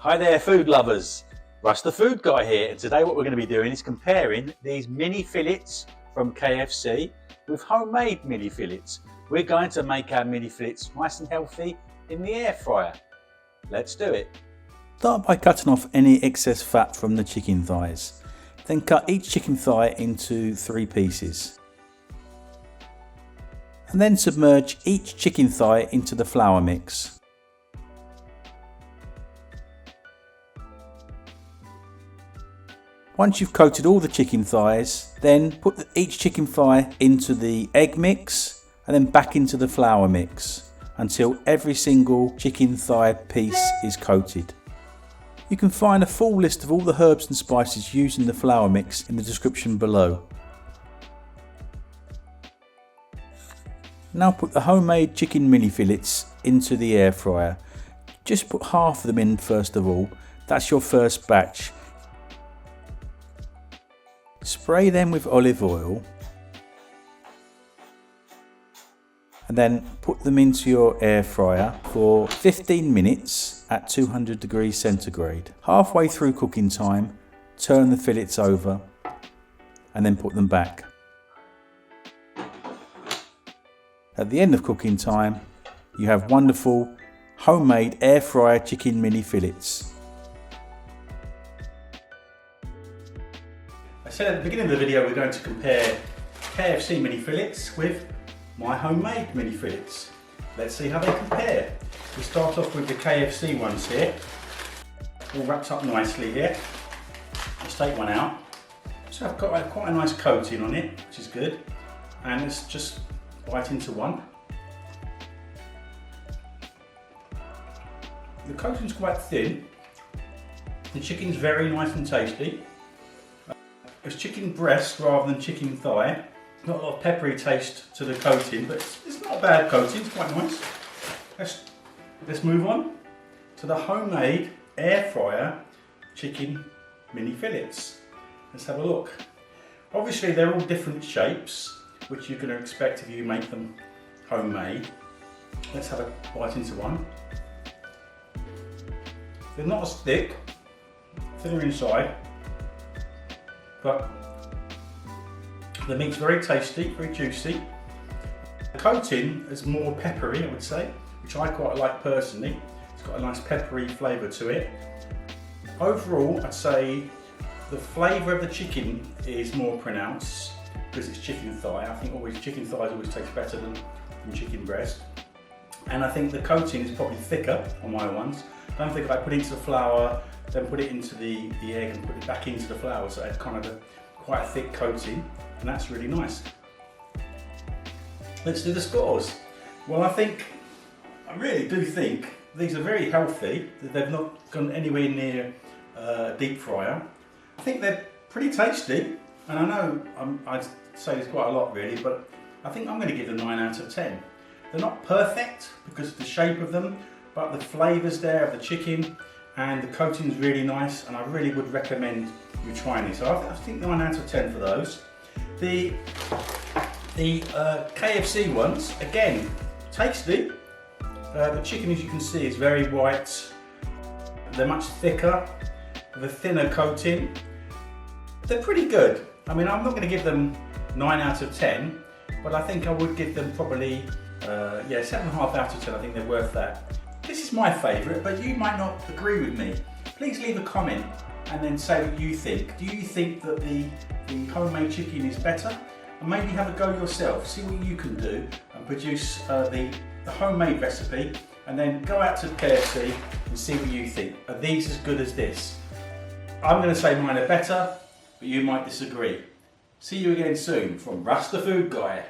Hi there food lovers, Russ the food guy here, and today what we're going to be doing is comparing these mini fillets from KFC with homemade mini fillets. We're going to make our mini fillets nice and healthy in the air fryer. Let's do it. Start by cutting off any excess fat from the chicken thighs. Then cut each chicken thigh into 3 pieces. And then submerge each chicken thigh into the flour mix. Once you've coated all the chicken thighs, then put each chicken thigh into the egg mix and then back into the flour mix until every single chicken thigh piece is coated. You can find a full list of all the herbs and spices used in the flour mix in the description below. Now put the homemade chicken mini fillets into the air fryer. Just put half of them in first of all. That's your first batch. Spray them with olive oil and then put them into your air fryer for 15 minutes at 200 degrees centigrade. Halfway through cooking time, turn the fillets over and then put them back. At the end of cooking time, you have wonderful homemade air fryer chicken mini fillets. I said at the beginning of the video we're going to compare KFC mini fillets with my homemade mini fillets. Let's see how they compare. We start off with the KFC ones here, all wrapped up nicely here. Let's take one out. So I've got quite a nice coating on it, which is good. And let's just bite into one. The coating's quite thin. The chicken's very nice and tasty. It's chicken breast rather than chicken thigh. Not a lot of peppery taste to the coating, but it's not a bad coating, it's quite nice. Let's move on to the homemade air fryer chicken mini fillets. Let's have a look. Obviously they're all different shapes, which you're going to expect if you make them homemade. Let's have a bite into one. They're not as thick, thinner inside, but the meat's very tasty, very juicy. The coating is more peppery, I would say, which I quite like personally. It's got a nice peppery flavour to it. Overall, I'd say the flavour of the chicken is more pronounced because it's chicken thigh. I think chicken thighs always taste better than chicken breast. And I think the coating is probably thicker on my ones. I don't think if I put it into the flour, then put it into the egg and put it back into the flour, so it's kind of quite a thick coating, and that's really nice. Let's do the scores. Well, I really do think these are very healthy. They've not gone anywhere near deep fryer. I think they're pretty tasty, and I know I'd say this quite a lot really, but I think I'm going to give them 9 out of 10. They're not perfect because of the shape of them, but the flavours there of the chicken and the coating's really nice, and I really would recommend you trying these. So I think 9 out of 10 for those. The KFC ones, again, tasty. The chicken, as you can see, is very white. They're much thicker, with a thinner coating. They're pretty good. I mean, I'm not going to give them 9 out of 10, but I think I would give them probably 7.5 out of 10. I think they're worth that. This is my favourite, but you might not agree with me. Please leave a comment and then say what you think. Do you think that the homemade chicken is better? And maybe have a go yourself, see what you can do and produce the homemade recipe, and then go out to KFC and see what you think. Are these as good as this? I'm going to say mine are better, but you might disagree. See you again soon from Russ the Food Guy.